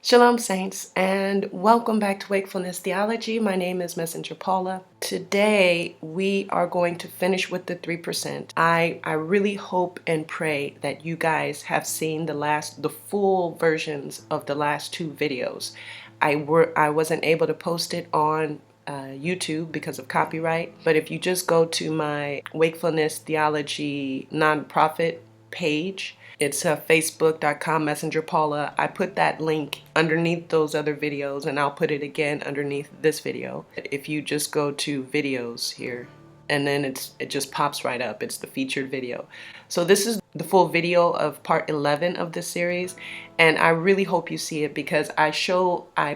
Shalom, Saints, and welcome back to Wakefulness Theology. My name is Messenger Paula. Today, we are going to finish with the 3%. I really hope and pray that you guys have seen the full versions of the last two videos. I wasn't able to post it on YouTube because of copyright, but if you just go to my Wakefulness Theology nonprofit page, it's facebook.com Messenger Paula. I put that link underneath those other videos, and I'll put it again underneath this video. If you just go to videos here, and then it just pops right up. It's the featured video. So this is the full video of part 11 of this series, and I really hope you see it because I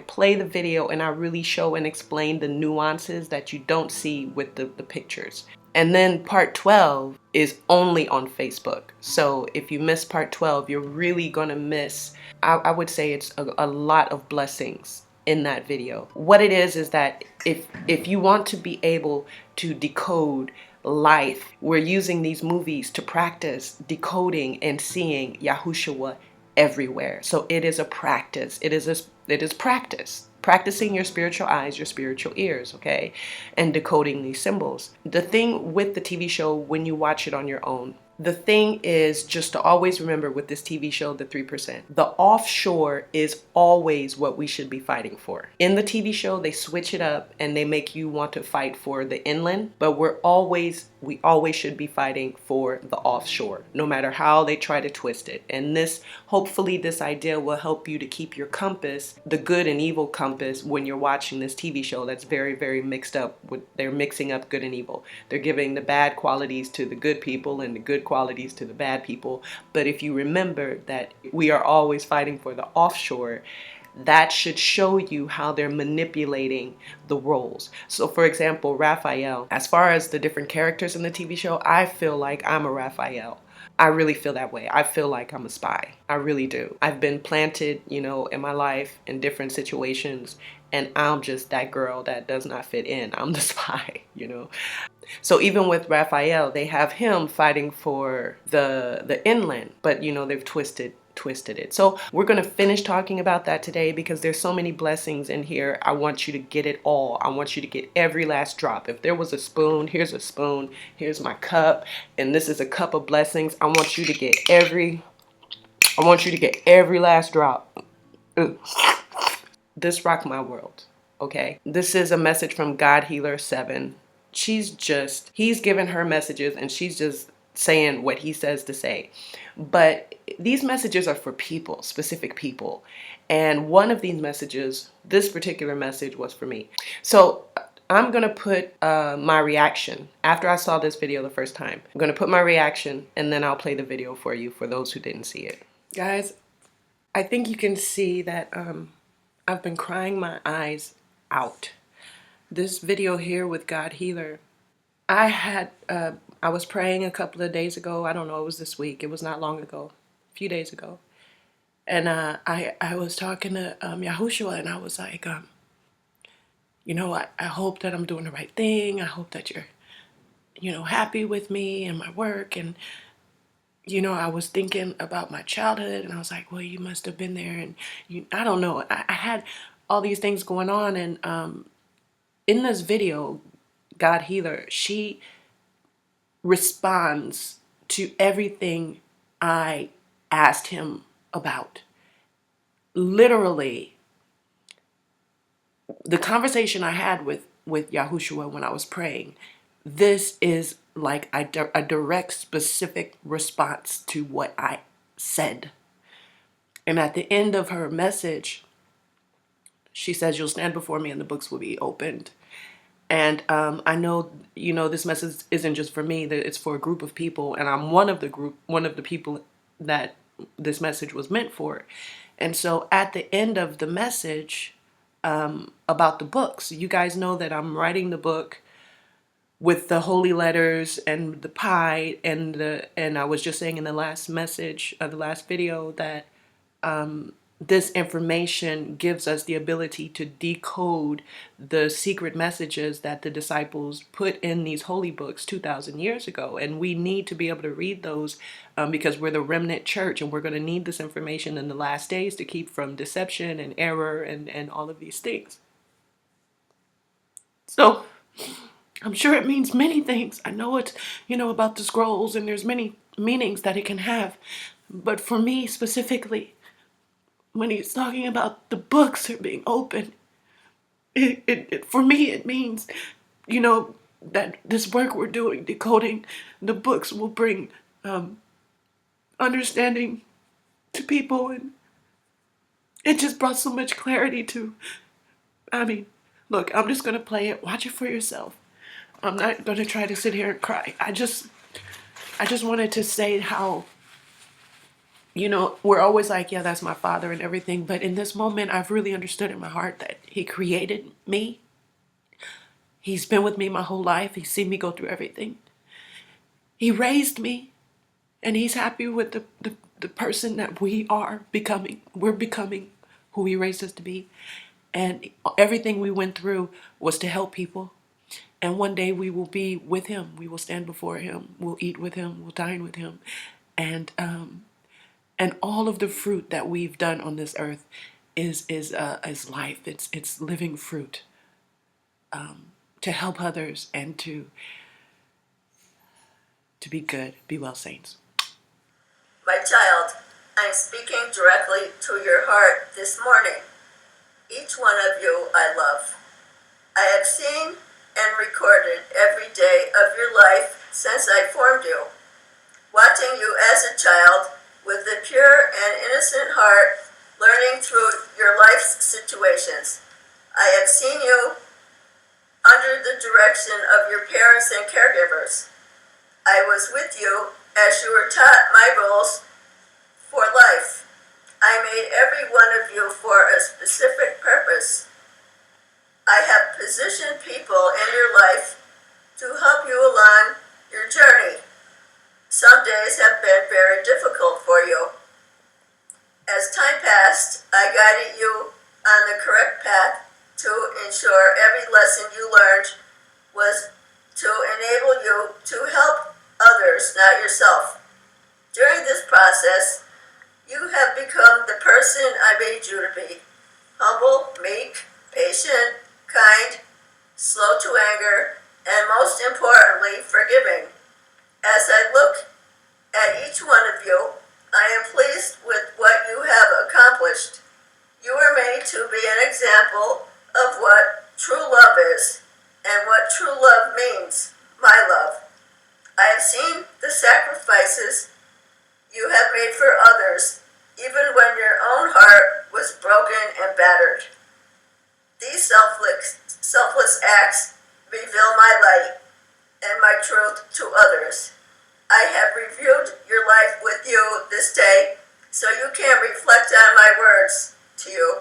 play the video and I really show and explain the nuances that you don't see with the pictures. And then part 12 is only on Facebook. So if you miss part 12, you're really gonna miss, I would say it's a lot of blessings in that video. What it is that if you want to be able to decode life, we're using these movies to practice decoding and seeing Yahushua everywhere. So it is a practice. It is practice. Practicing your spiritual eyes, your spiritual ears, okay? And decoding these symbols. The thing with the TV show, when you watch it on your own, the thing is just to always remember with this TV show, the 3%, the offshore is always what we should be fighting for. In the TV show, they switch it up and they make you want to fight for the inland, but we always should be fighting for the offshore, no matter how they try to twist it. And hopefully this idea will help you to keep your compass, the good and evil compass, when you're watching this TV show that's very, very mixed up. They're mixing up good and evil. They're giving the bad qualities to the good people and the good qualities to the bad people. But if you remember that we are always fighting for the offshore, that should show you how they're manipulating the roles. So for example, Raphael, as far as the different characters in the TV show, I feel like I'm a Raphael. I really feel that way. I feel like I'm a spy. I really do. I've been planted, in my life in different situations, and I'm just that girl that does not fit in. I'm the spy, So even with Raphael, they have him fighting for the inland, but they've twisted it. So we're going to finish talking about that today because there's so many blessings in here. I want you to get it all. I want you to get every last drop. If there was a spoon, here's a spoon, here's my cup, and this is a cup of blessings. I want you to get every last drop. This rocked my world. Okay. This is a message from God Healer 7. He's given her messages and she's just saying what he says to say. But these messages are for people, specific people. And one of these messages, this particular message, was for me. So I'm going to put my reaction after I saw this video the first time. I'm going to put my reaction and then I'll play the video for you for those who didn't see it. Guys, I think you can see that I've been crying my eyes out. This video here with God Healer, I was praying a couple of days ago. I don't know, it was this week. It was not long ago, a few days ago. And I was talking to Yahushua, and I was like, I hope that I'm doing the right thing. I hope that you're, happy with me and my work. And, I was thinking about my childhood, and I was like, well, you must have been there. And I don't know. I had all these things going on. And in this video, God Healer, she responds to everything I asked him about. Literally, the conversation I had with Yahushua when I was praying, this is like a direct, specific response to what I said. And at the end of her message, she says, "You'll stand before me and the books will be opened." And I know, this message isn't just for me, that it's for a group of people. And I'm one of the people that this message was meant for. And so at the end of the message about the books, you guys know that I'm writing the book with the holy letters and the pie and I was just saying in the last message, the last video, that this information gives us the ability to decode the secret messages that the disciples put in these holy books 2,000 years ago. And we need to be able to read those because we're the remnant church, and we're going to need this information in the last days to keep from deception and error and all of these things. So I'm sure it means many things. I know it's, about the scrolls, and there's many meanings that it can have. But for me specifically, when he's talking about the books are being opened, for me it means, that this work we're doing, decoding the books, will bring understanding to people, and it just brought so much clarity to. Look, I'm just gonna play it. Watch it for yourself. I'm not gonna try to sit here and cry. I just wanted to say how, we're always like, yeah, that's my father and everything. But in this moment, I've really understood in my heart that he created me. He's been with me my whole life. He's seen me go through everything. He raised me, and he's happy with the person that we are becoming. We're becoming who he raised us to be. And everything we went through was to help people. And one day we will be with him. We will stand before him. We'll eat with him. We'll dine with him. And all of the fruit that we've done on this earth is life. It's living fruit to help others and to be good. Be well, saints. My child, I'm speaking directly to your heart this morning. Each one of you I love. I have seen and recorded every day of your life since I formed you, watching you as a child with a pure and innocent heart, learning through your life's situations. I have seen you under the direction of your parents and caregivers. I was with you as you were taught my roles for life. I made every one of you for a specific purpose. I have positioned people in your life to help you along your journey. Some days have been very difficult for you. As time passed, I guided you on the correct path to ensure every lesson you learned was to enable you to help others, not yourself. During this process, you have become the person I made you to be. Humble, meek, patient, kind, slow to anger, and most importantly, forgiving. As I look at each one of you, I am pleased with what you have accomplished. You were made to be an example of what true love is and what true love means, my love. I have seen the sacrifices you have made for others, even when your own heart was broken and battered. These selfless acts reveal my light and my truth to others. I have reviewed your life with you this day, so you can reflect on my words to you.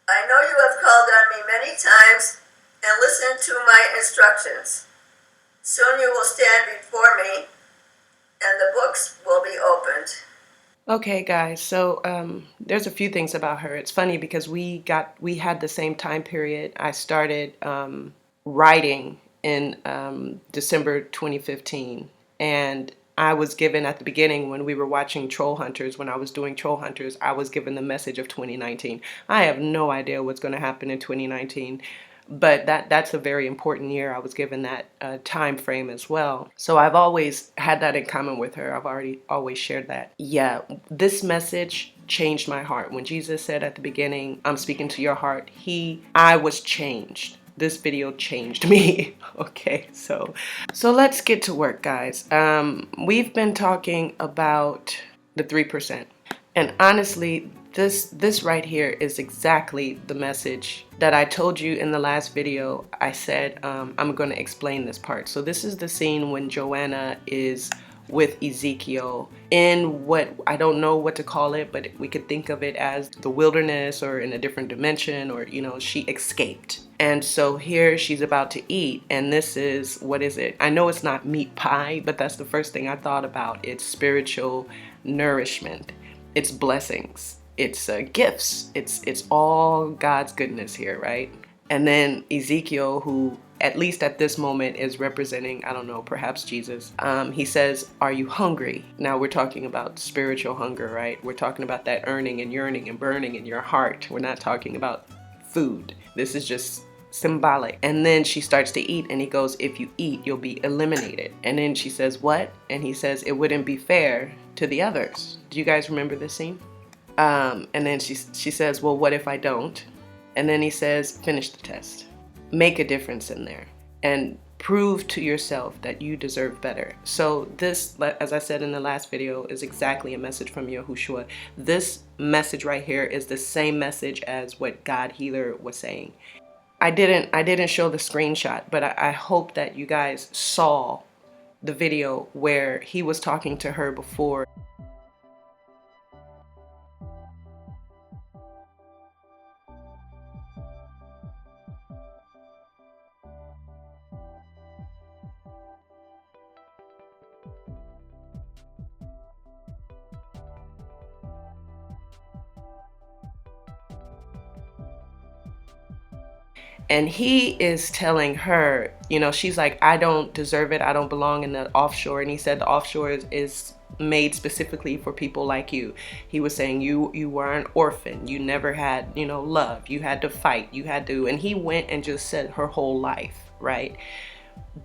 I know you have called on me many times and listened to my instructions. Soon you will stand before me, and the books will be opened. Okay, guys, so there's a few things about her. It's funny because we had the same time period. I started writing in December 2015, and I was given at the beginning when we were watching Troll Hunters, when I was doing Troll Hunters, I was given the message of 2019. I have no idea what's going to happen in 2019. But that's a very important year. I was given that time frame as well. So I've always had that in common with her. I've always shared that. Yeah, this message changed my heart. When Jesus said at the beginning, I'm speaking to your heart, I was changed. This video changed me. Okay, so let's get to work, guys. We've been talking about the 3%. And honestly, this right here is exactly the message that I told you in the last video. I said I'm going to explain this part. So this is the scene when Joanna is with Ezekiel in what, I don't know what to call it, but we could think of it as the wilderness or in a different dimension, or, she escaped. And so here she's about to eat, and this is, what is it? I know it's not meat pie, but that's the first thing I thought about. It's spiritual nourishment. It's blessings. it's gifts. It's all God's goodness here, right? And then Ezekiel, who at least at this moment is representing, I don't know, perhaps Jesus. He says, "Are you hungry?" Now we're talking about spiritual hunger, right? We're talking about that yearning and burning in your heart. We're not talking about food. This is just symbolic. And then she starts to eat, and he goes, "If you eat, you'll be eliminated." And then she says, "What?" And he says, "It wouldn't be fair to the others." Do you guys remember this scene? And then she says, "Well, what if I don't?" And then he says, "Finish the test. Make a difference in there and prove to yourself that you deserve better." So this, as I said in the last video, is exactly a message from Yahushua. This message right here is the same message as what God Healer was saying. I didn't show the screenshot, but I hope that you guys saw the video where he was talking to her before. And he is telling her, she's like, "I don't deserve it. I don't belong in the offshore." And he said the offshore is made specifically for people like you. He was saying you were an orphan. You never had, love. You had to fight. You had to. And he went and just said her whole life, right?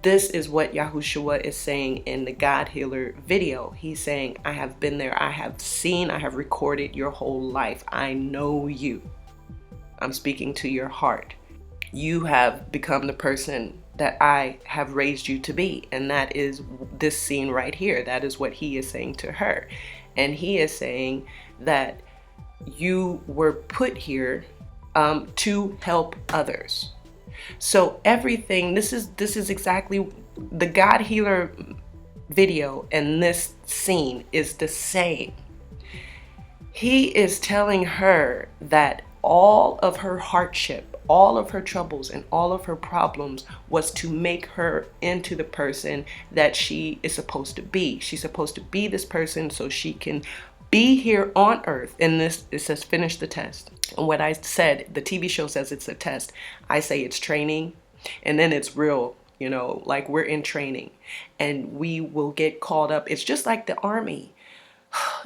This is what Yahushua is saying in the God Healer video. He's saying, "I have been there. I have seen. I have recorded your whole life. I know you. I'm speaking to your heart. You have become the person that I have raised you to be." And that is this scene right here. That is what he is saying to her. And he is saying that you were put here to help others. So everything, this is exactly the God Healer video, and this scene is the same. He is telling her that all of her hardship, all of her troubles, and all of her problems was to make her into the person that she is supposed to be. She's supposed to be this person so she can be here on earth. And this, it says, "Finish the test." And what I said, the TV show says it's a test. I say it's training, and then it's real, like we're in training and we will get called up. It's just like the army.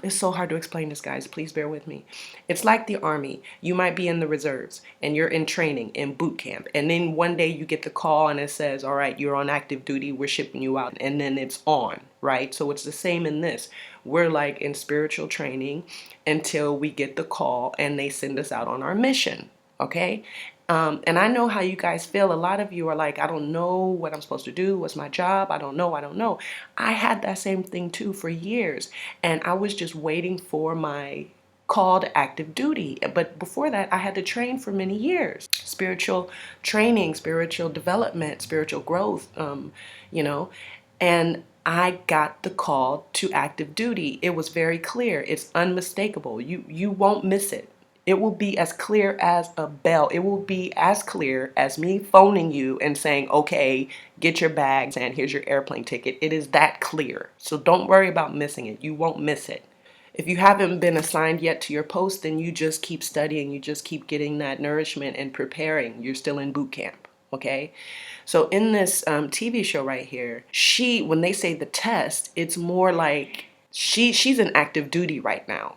It's so hard to explain this, guys. Please bear with me. It's like the army. You might be in the reserves and you're in training, in boot camp. And then one day you get the call and it says, "All right, you're on active duty. We're shipping you out." And then it's on, right? So it's the same in this. We're like in spiritual training until we get the call and they send us out on our mission. Okay? And I know how you guys feel. A lot of you are like, "I don't know what I'm supposed to do. What's my job? I don't know. I don't know." I had that same thing too for years. And I was just waiting for my call to active duty. But before that, I had to train for many years. Spiritual training, spiritual development, spiritual growth, and I got the call to active duty. It was very clear. It's unmistakable. You won't miss it. It will be as clear as a bell. It will be as clear as me phoning you and saying, "Okay, get your bags and here's your airplane ticket." It is that clear. So don't worry about missing it. You won't miss it. If you haven't been assigned yet to your post, then you just keep studying. You just keep getting that nourishment and preparing. You're still in boot camp. Okay? So in this TV show right here, when they say the test, it's more like she's in active duty right now.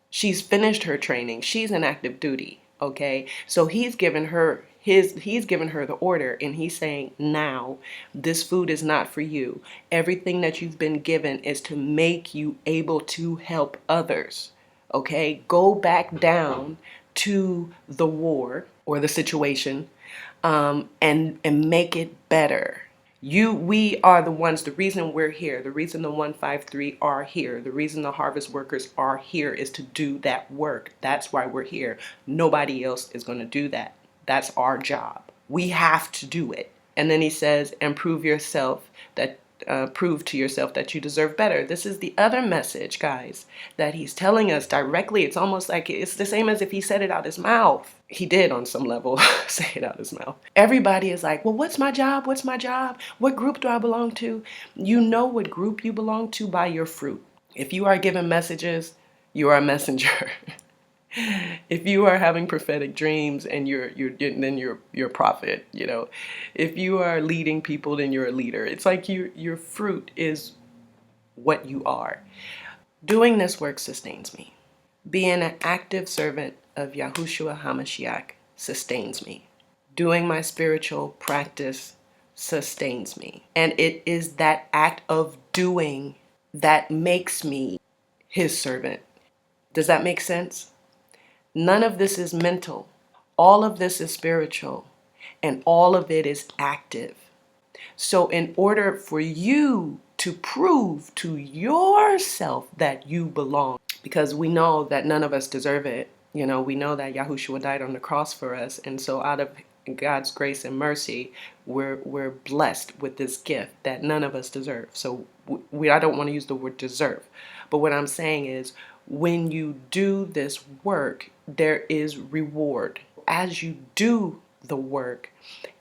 She's finished her training. She's in active duty. Okay? So he's given her the order, and he's saying, "Now, this food is not for you. Everything that you've been given is to make you able to help others. Okay? Go back down to the war or the situation, and make it better. We are the ones, the reason we're here, the reason the 153 are here, the reason the harvest workers are here is to do that work. That's why we're here. Nobody else is going to do that. That's our job. We have to do it." And then he says, "And prove to yourself that you deserve better." This is the other message, guys, that he's telling us directly. It's almost like it's the same as if he said it out his mouth. He did on some level say it out his mouth. Everybody is like, "Well, what's my job? What's my job? What group do I belong to?" You know what group you belong to by your fruit. If you are given messages, you are a messenger. If you are having prophetic dreams and then you're a prophet, If you are leading people, then you're a leader. It's like your fruit is what you are. Doing this work sustains me. Being an active servant of Yahushua HaMashiach sustains me. Doing my spiritual practice sustains me. And it is that act of doing that makes me his servant. Does that make sense? None of this is mental. All of this is spiritual. And all of it is active. So in order for you to prove to yourself that you belong, because we know that none of us deserve it. We know that Yahushua died on the cross for us. And so out of God's grace and mercy, we're blessed with this gift that none of us deserve. So I don't want to use the word deserve. But what I'm saying is when you do this work, there is reward. As you do the work,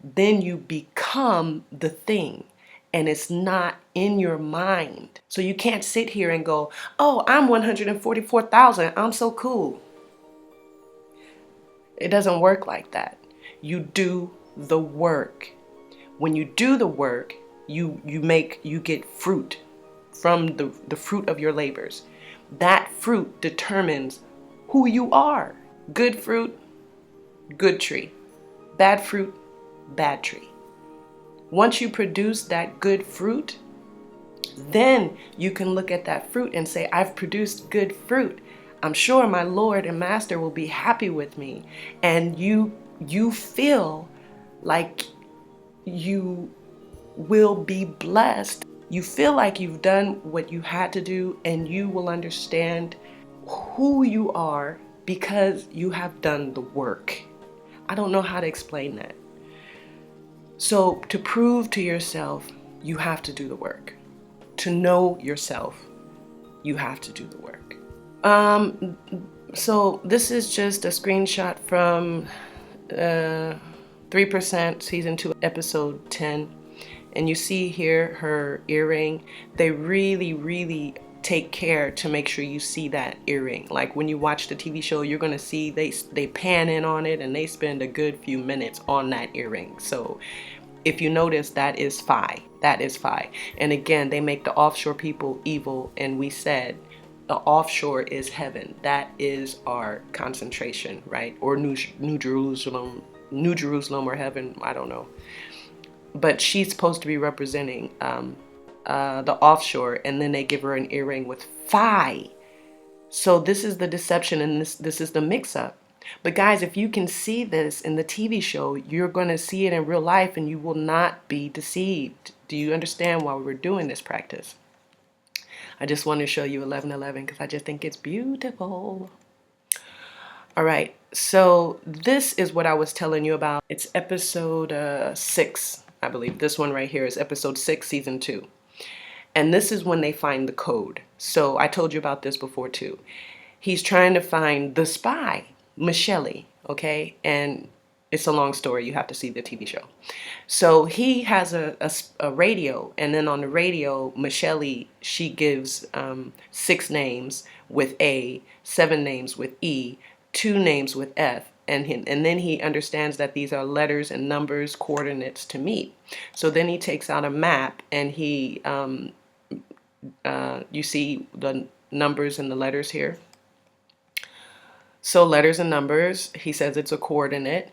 then you become the thing. And it's not in your mind. So you can't sit here and go, oh, I'm 144,000. I'm so cool. It doesn't work like that. You do the work. When you do the work, you get fruit from the fruit of your labors. That fruit determines who you are. Good fruit, good tree. Bad fruit, bad tree. Once you produce that good fruit, then you can look at that fruit and say, I've produced good fruit. I'm sure my Lord and Master will be happy with me. And you feel like you will be blessed. You feel like you've done what you had to do, and you will understand who you are because you have done the work. I don't know how to explain that. So to prove to yourself, you have to do the work. To know yourself, you have to do the work. So this is just a screenshot from 3% season 2 episode 10. And you see here her earring. They really take care to make sure you see that earring. Like when you watch the TV show, you're gonna see they pan in on it and they spend a good few minutes on that earring. So if you notice, that is Phi. That is Phi. And again, they make the offshore people evil, and we said the offshore is heaven. That is our concentration, right? Or New Jerusalem or heaven, I don't know. But she's supposed to be representing the offshore, and then they give her an earring with Phi. So this is the deception, and this is the mix-up. But guys, if you can see this in the TV show, you're going to see it in real life, and you will not be deceived. Do you understand why we're doing this practice? I just want to show you 11:11 because I just think it's beautiful. All right, so this is what I was telling you about. It's episode 6, I believe. This one right here is episode 6, season 2. And this is when they find the code. So I told you about this before too. He's trying to find the spy, Michelle, okay? And it's a long story. You have to see the TV show. So he has a radio, and then on the radio, Michelle, she gives 6 names with A, 7 names with E, 2 names with F, and then he understands that these are letters and numbers, coordinates to meet. So then he takes out a map, and he, you see the numbers and the letters here. So letters and numbers, he says it's a coordinate.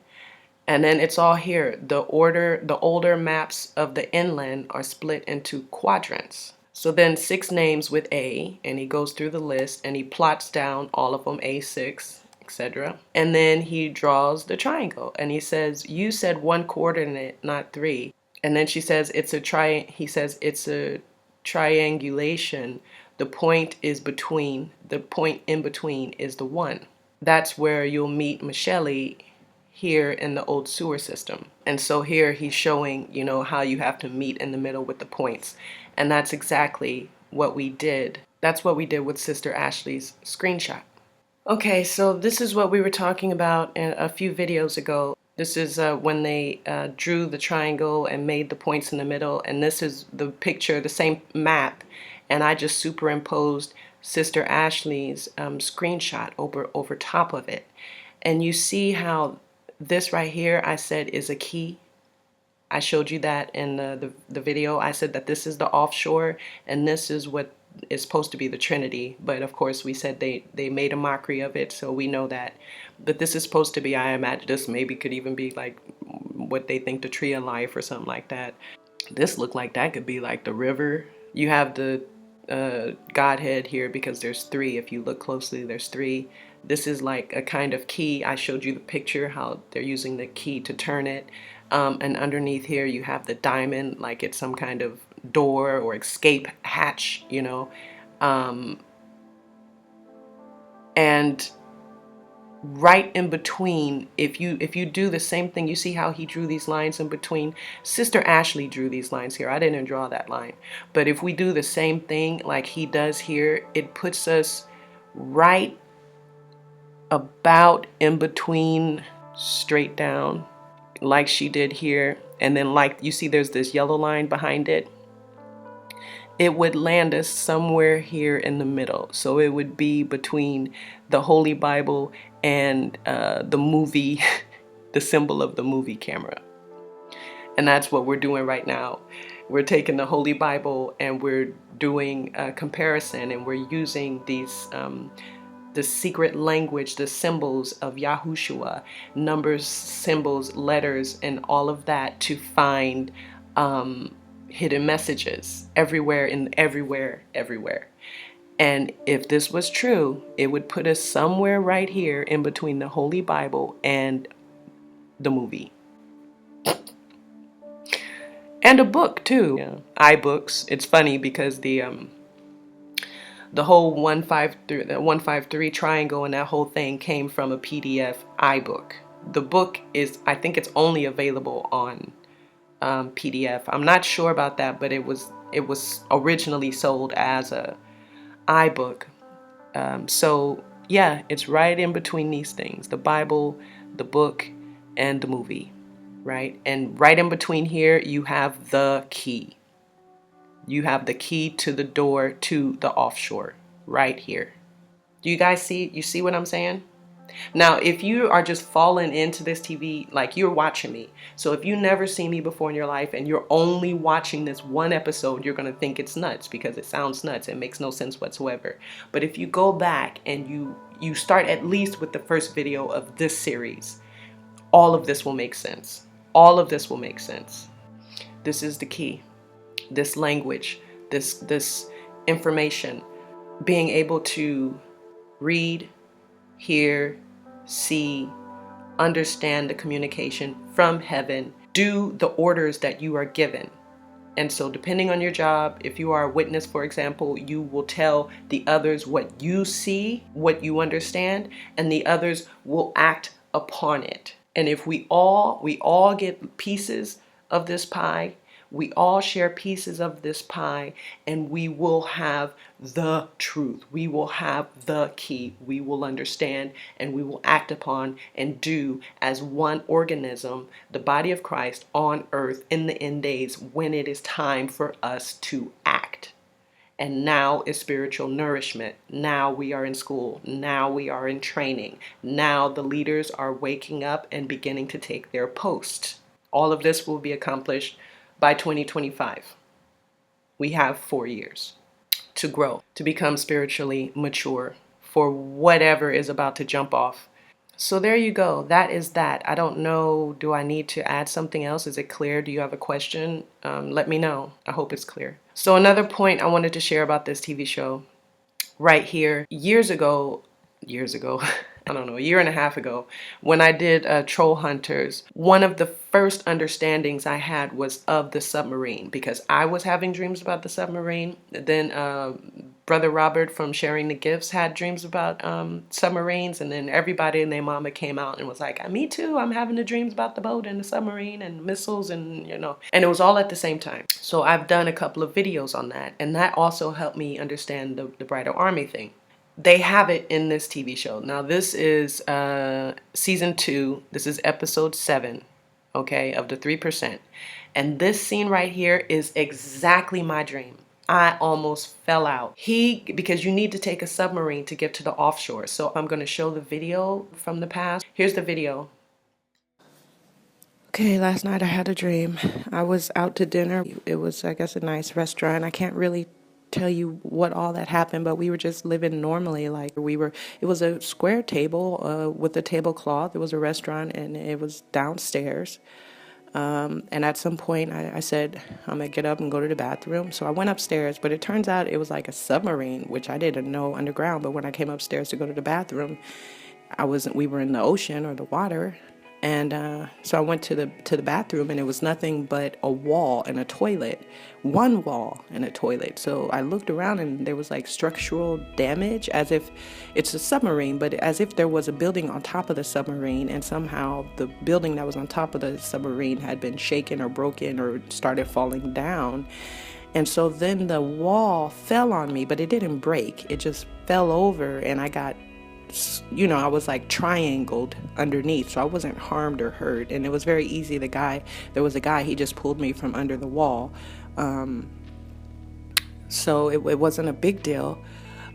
And then it's all here. The older maps of the inland are split into quadrants. So then 6 names with A, and he goes through the list and he plots down all of them, A6, etc. And then he draws the triangle and he says, you said 1 coordinate, not 3. And then she says he says it's a triangulation. The point in between is the 1. That's where you'll meet Michelle here in the old sewer system. And so here he's showing, how you have to meet in the middle with the points. And that's exactly what we did. That's what we did with Sister Ashley's screenshot. Okay, so this is what we were talking about a few videos ago. This is when they drew the triangle and made the points in the middle. And this is the picture, the same map. And I just superimposed Sister Ashley's screenshot over top of it. And you see how this right here, I said, is a key. I showed you that in the video. I said that this is the offshore, and this is what is supposed to be the Trinity. But of course, we said they made a mockery of it, so we know that. But this is supposed to be, I imagine this maybe could even be like what they think the tree of life or something like that. This looked like that could be like the river. You have the Godhead here because there's three. If you look closely, there's three. This is like a kind of key. I showed you the picture how they're using the key to turn it. And underneath here you have the diamond, like it's some kind of door or escape hatch, you know. And right in between, if you do the same thing, you see how he drew these lines in between. Sister Ashley drew these lines here. I didn't draw that line. But if we do the same thing like he does here, it puts us right about in between, straight down like she did here. And then like you see there's this yellow line behind it. It would land us somewhere here in the middle. So it would be between the Holy Bible and the movie, the symbol of the movie camera. And that's what we're doing right now. We're taking the Holy Bible and we're doing a comparison, and we're using these the secret language, the symbols of Yahushua, numbers, symbols, letters, and all of that to find hidden messages everywhere, everywhere. And if this was true, it would put us somewhere right here in between the Holy Bible and the movie. And a book too. Yeah. iBooks. It's funny because the whole 153 triangle and that whole thing came from a PDF iBook. The book is, I think it's only available on PDF. I'm not sure about that, but it was originally sold as a iBook. So yeah, it's right in between these things: the Bible, the book, and the movie, right? And right in between here, you have the key. You have the key to the door to the offshore right here. Do you guys see? You see what I'm saying? Now, if you are just falling into this TV, like you're watching me. So if you never seen me before in your life and you're only watching this one episode, you're going to think it's nuts because it sounds nuts. It makes no sense whatsoever. But if you go back and you start at least with the first video of this series, all of this will make sense. All of this will make sense. This is the key. This language, this information, being able to read, hear, see, understand the communication from heaven, do the orders that you are given. And so depending on your job, if you are a witness, for example, you will tell the others what you see, what you understand, and the others will act upon it. And if we all get pieces of this pie, we all share pieces of this pie, and we will have the truth. We will have the key. We will understand, and we will act upon and do as one organism, the body of Christ on earth in the end days when it is time for us to act. And now is spiritual nourishment. Now we are in school. Now we are in training. Now the leaders are waking up and beginning to take their posts. All of this will be accomplished by 2025. We have 4 years to grow, to become spiritually mature for whatever is about to jump off. So there you go. That is that. I don't know. Do I need to add something else? Is it clear? Do you have a question? Let me know. I hope it's clear. So another point I wanted to share about this TV show right here. Years ago, I don't know, a year and a half ago, when I did Troll Hunters, one of the first understandings I had was of the submarine, because I was having dreams about the submarine. Then Brother Robert from Sharing the Gifts had dreams about submarines, and then everybody and their mama came out and was like, me too, I'm having the dreams about the boat and the submarine and missiles, and and it was all at the same time. So I've done a couple of videos on that, and that also helped me understand the Bridal Army thing. They have it in this TV show. Now this is season 2. This is episode 7, okay, of the 3%. And this scene right here is exactly my dream. I almost fell out. Because you need to take a submarine to get to the offshore. So I'm going to show the video from the past. Here's the video. Okay, last night I had a dream. I was out to dinner. It was, I guess, a nice restaurant. I can't really tell you what all that happened, but we were just living normally. It was a square table with a tablecloth. It was a restaurant and it was downstairs. And at some point I said, I'm gonna get up and go to the bathroom. So I went upstairs, but it turns out it was like a submarine, which I didn't know underground. But when I came upstairs to go to the bathroom, we were in the ocean or the water. And so I went to the bathroom, and it was nothing but a wall and a toilet, one wall and a toilet. So I looked around, and there was like structural damage, as if it's a submarine, but as if there was a building on top of the submarine, and somehow the building that was on top of the submarine had been shaken or broken or started falling down. And so then the wall fell on me, but it didn't break. It just fell over, and I was like triangled underneath, so I wasn't harmed or hurt. And it was very easy. There was a guy, he just pulled me from under the wall. So it wasn't a big deal.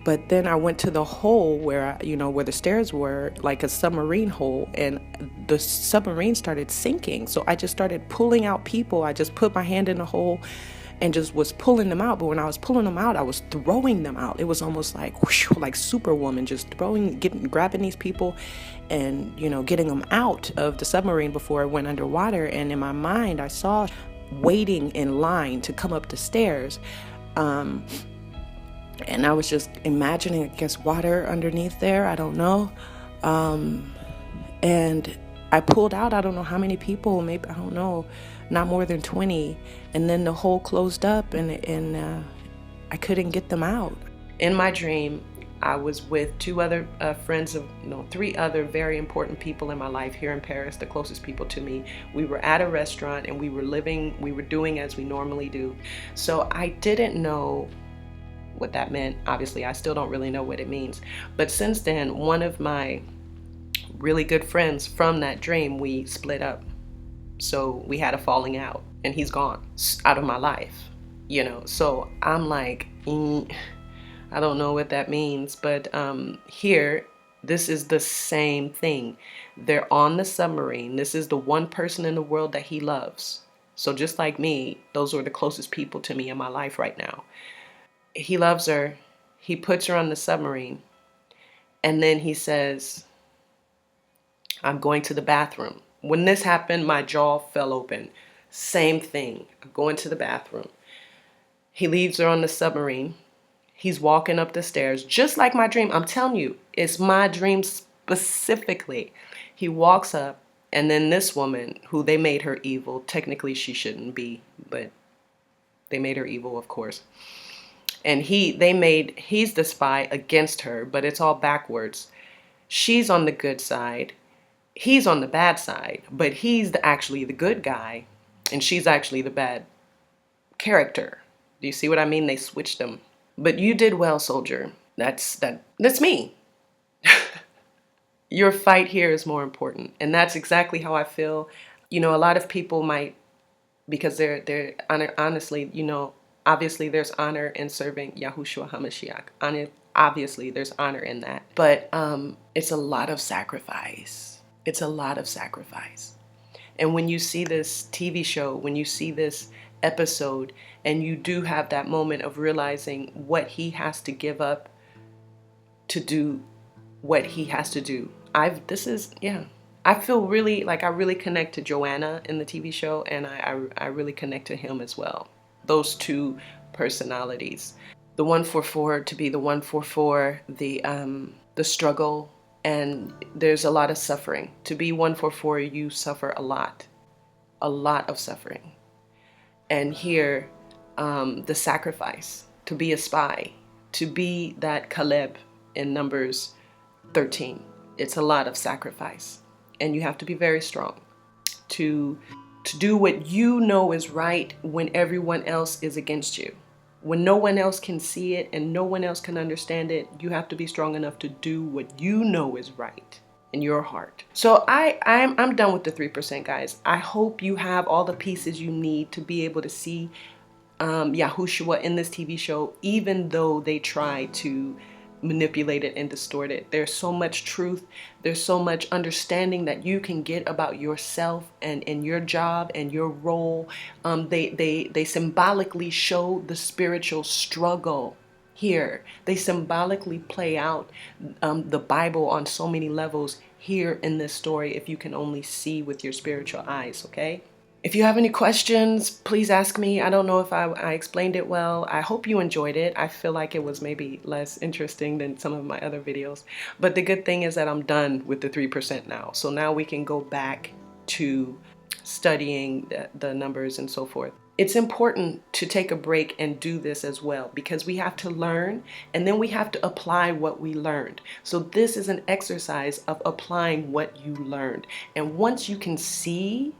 But then I went to the hole where the stairs were, like a submarine hole, and the submarine started sinking. So I just started pulling out people. I just put my hand in the hole and just was pulling them out. But when I was pulling them out, I was throwing them out. It was almost like whoosh, like Superwoman, just grabbing these people and, getting them out of the submarine before it went underwater. And in my mind, I saw waiting in line to come up the stairs. And I was just imagining, I guess, water underneath there. I don't know. And I pulled out, I don't know how many people, maybe, I don't know, not more than 20. And then the hole closed up, and I couldn't get them out. In my dream, I was with three other very important people in my life here in Paris, the closest people to me. We were at a restaurant, and we were doing as we normally do. So I didn't know what that meant. Obviously, I still don't really know what it means. But since then, one of my really good friends from that dream, we split up. So we had a falling out, and he's gone out of my life, So I'm like, I don't know what that means. But here, this is the same thing. They're on the submarine. This is the one person in the world that he loves. So just like me, those are the closest people to me in my life right now. He loves her. He puts her on the submarine. And then he says, I'm going to the bathroom. When this happened, my jaw fell open. Same thing. I'm going to the bathroom. He leaves her on the submarine. He's walking up the stairs, just like my dream. I'm telling you, it's my dream specifically. He walks up, and then this woman, who they made her evil, technically she shouldn't be, but they made her evil, of course. And he's the spy against her, but it's all backwards. She's on the good side. He's on the bad side, but he's actually the good guy, and she's actually the bad character. Do you see what I mean? They switched them. But you did well, soldier. That's me. Your fight here is more important, and that's exactly how I feel. A lot of people might, because they're honestly, obviously there's honor in serving Yahushua HaMashiach. Obviously there's honor in that, but it's a lot of sacrifice. It's a lot of sacrifice. And when you see this TV show, when you see this episode, and you do have that moment of realizing what he has to give up to do what he has to do. I feel really like I really connect to Joanna in the TV show, and I really connect to him as well. Those two personalities. The 144 to be the 144, the struggle, and there's a lot of suffering. To be 144, you suffer a lot of suffering. And here, the sacrifice, to be a spy, to be that Caleb in Numbers 13. It's a lot of sacrifice, and you have to be very strong to do what you know is right when everyone else is against you. When no one else can see it and no one else can understand it, you have to be strong enough to do what you know is right in your heart. So I'm done with the 3%, guys. I hope you have all the pieces you need to be able to see Yahushua in this TV show, even though they try to manipulate it and distort it. There's so much truth. There's so much understanding that you can get about yourself and your job and your role. They symbolically show the spiritual struggle here. They symbolically play out the Bible on so many levels here in this story, if you can only see with your spiritual eyes, okay? If you have any questions, please ask me. I don't know if I explained it well. I hope you enjoyed it. I feel like it was maybe less interesting than some of my other videos. But the good thing is that I'm done with the 3% now. So now we can go back to studying the numbers and so forth. It's important to take a break and do this as well, because we have to learn and then we have to apply what we learned. So this is an exercise of applying what you learned. And once you can see,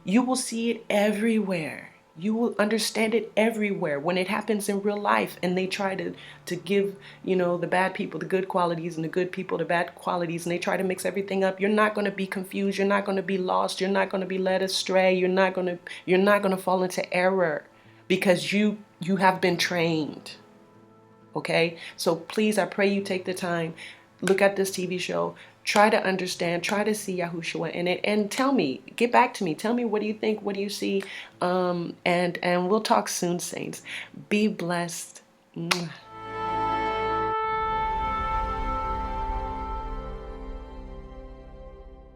you will see it everywhere. You will understand it everywhere when it happens in real life and they try to give, the bad people the good qualities and the good people the bad qualities, and they try to mix everything up. You're not going to be confused. You're not going to be lost. You're not going to be led astray. You're not going to fall into error, because you have been trained. Okay? So please, I pray you take the time, look at this TV show, try to understand, try to see Yahushua in it, and tell me, get back to me. Tell me, what do you think? What do you see? And we'll talk soon, saints. Be blessed. Mwah.